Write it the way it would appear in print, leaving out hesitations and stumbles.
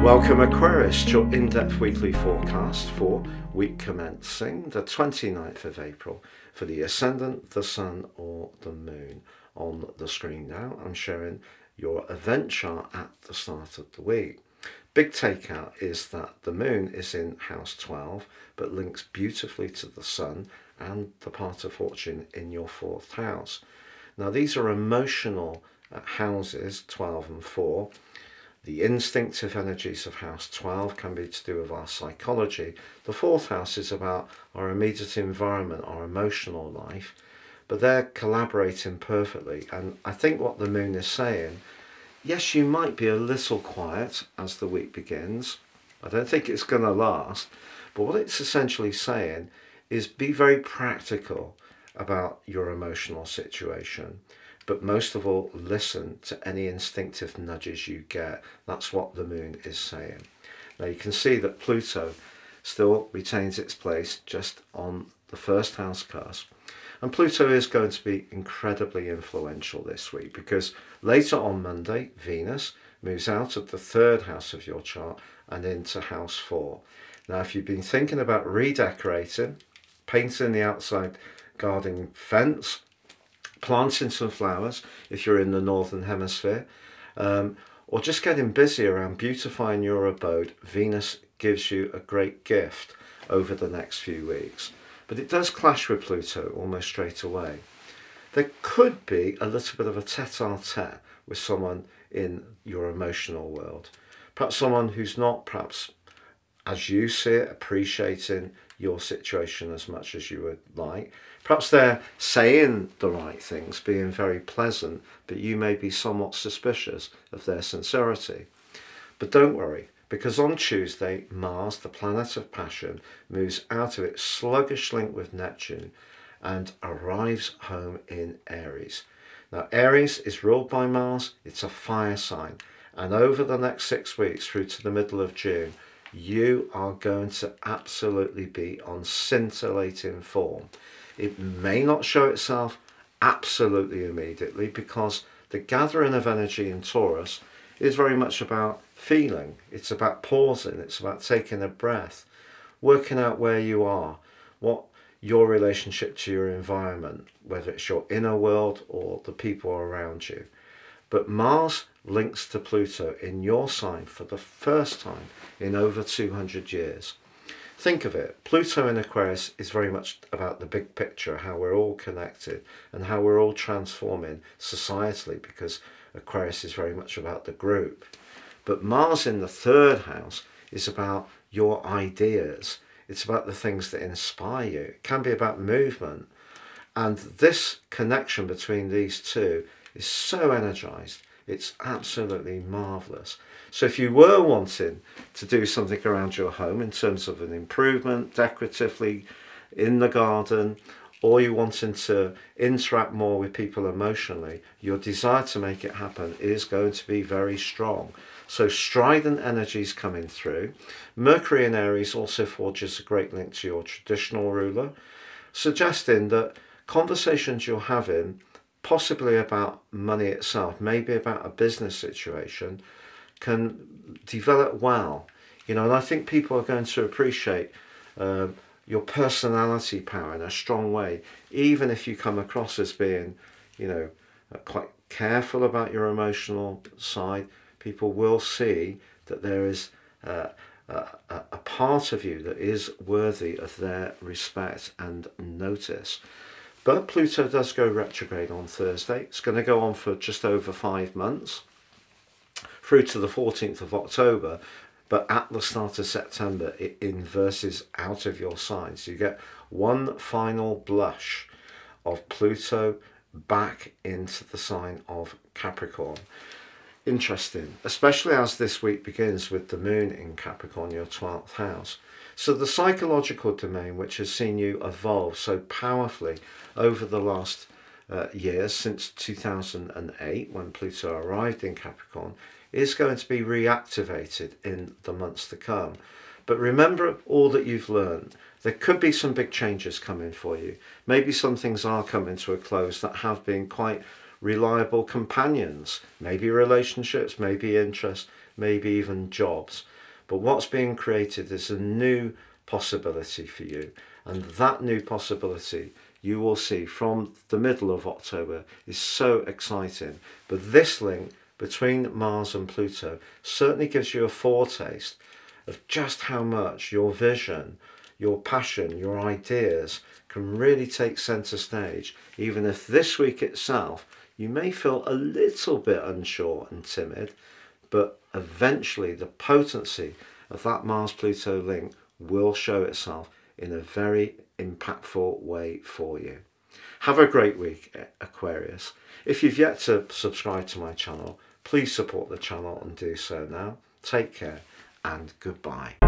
Welcome Aquarius to your in-depth weekly forecast for week commencing the 29th of April for the Ascendant, the Sun or the Moon. On the screen now I'm showing your event chart at the start of the week. Big takeout is that the Moon is in house 12 but links beautifully to the Sun and the part of fortune in your 4th house. Now these are emotional houses, 12 and 4. The instinctive energies of house 12 can be to do with our psychology. The 4th house is about our immediate environment, our emotional life, but they're collaborating perfectly. And I think what the Moon is saying, yes, you might be a little quiet as the week begins. I don't think it's going to last, but what it's essentially saying is be very practical about your emotional situation. But most of all, listen to any instinctive nudges you get. That's what the Moon is saying. Now you can see that Pluto still retains its place just on the 1st house cusp. And Pluto is going to be incredibly influential this week because later on Monday, Venus moves out of the 3rd house of your chart and into house 4. Now if you've been thinking about redecorating, painting the outside garden fence, planting some flowers if you're in the northern hemisphere, or just getting busy around beautifying your abode, Venus gives you a great gift over the next few weeks. But it does clash with Pluto almost straight away. There could be a little bit of a tete-a-tete with someone in your emotional world. Perhaps someone who's not, perhaps as you see it, appreciating your situation as much as you would like. Perhaps they're saying the right things, being very pleasant, but you may be somewhat suspicious of their sincerity. But don't worry, because on Tuesday, Mars, the planet of passion, moves out of its sluggish link with Neptune and arrives home in Aries. Now, Aries is ruled by Mars, it's a fire sign, and over the next 6 weeks through to the middle of June, you are going to absolutely be on scintillating form. It may not show itself absolutely immediately because the gathering of energy in Taurus is very much about feeling. It's about pausing. It's about taking a breath, working out where you are, what your relationship to your environment, whether it's your inner world or the people around you. But Mars links to Pluto in your sign for the first time in over 200 years. Think of it, Pluto in Aquarius is very much about the big picture, how we're all connected and how we're all transforming societally, because Aquarius is very much about the group. But Mars in the 3rd house is about your ideas. It's about the things that inspire you. It can be about movement. And this connection between these two is so energized. It's absolutely marvelous. So if you were wanting to do something around your home in terms of an improvement decoratively in the garden, or you wanting to interact more with people emotionally, your desire to make it happen is going to be very strong. So strident energies coming through. Mercury in Aries also forges a great link to your traditional ruler, suggesting that conversations you're having, possibly about money itself, maybe about a business situation, can develop well. You know, and I think people are going to appreciate your personality power in a strong way, even if you come across as being, you know, quite careful about your emotional side. People will see that there is a part of you that is worthy of their respect and notice. But Pluto does go retrograde on Thursday. It's going to go on for just over 5 months, through to the 14th of October. But at the start of September, it inverses out of your sign. So you get one final blush of Pluto back into the sign of Capricorn. Interesting, especially as this week begins with the Moon in Capricorn, your 12th house. So the psychological domain, which has seen you evolve so powerfully over the last years, since 2008, when Pluto arrived in Capricorn, is going to be reactivated in the months to come. But remember all that you've learned. There could be some big changes coming for you. Maybe some things are coming to a close that have been quite reliable companions, maybe relationships, maybe interests, maybe even jobs. But what's being created is a new possibility for you, and that new possibility you will see from the middle of October is so exciting. But this link between Mars and Pluto certainly gives you a foretaste of just how much your vision, your passion, your ideas can really take centre stage, even if this week itself you may feel a little bit unsure and timid, but eventually the potency of that Mars-Pluto link will show itself in a very impactful way for you. Have a great week, Aquarius. If you've yet to subscribe to my channel, please support the channel and do so now. Take care and goodbye.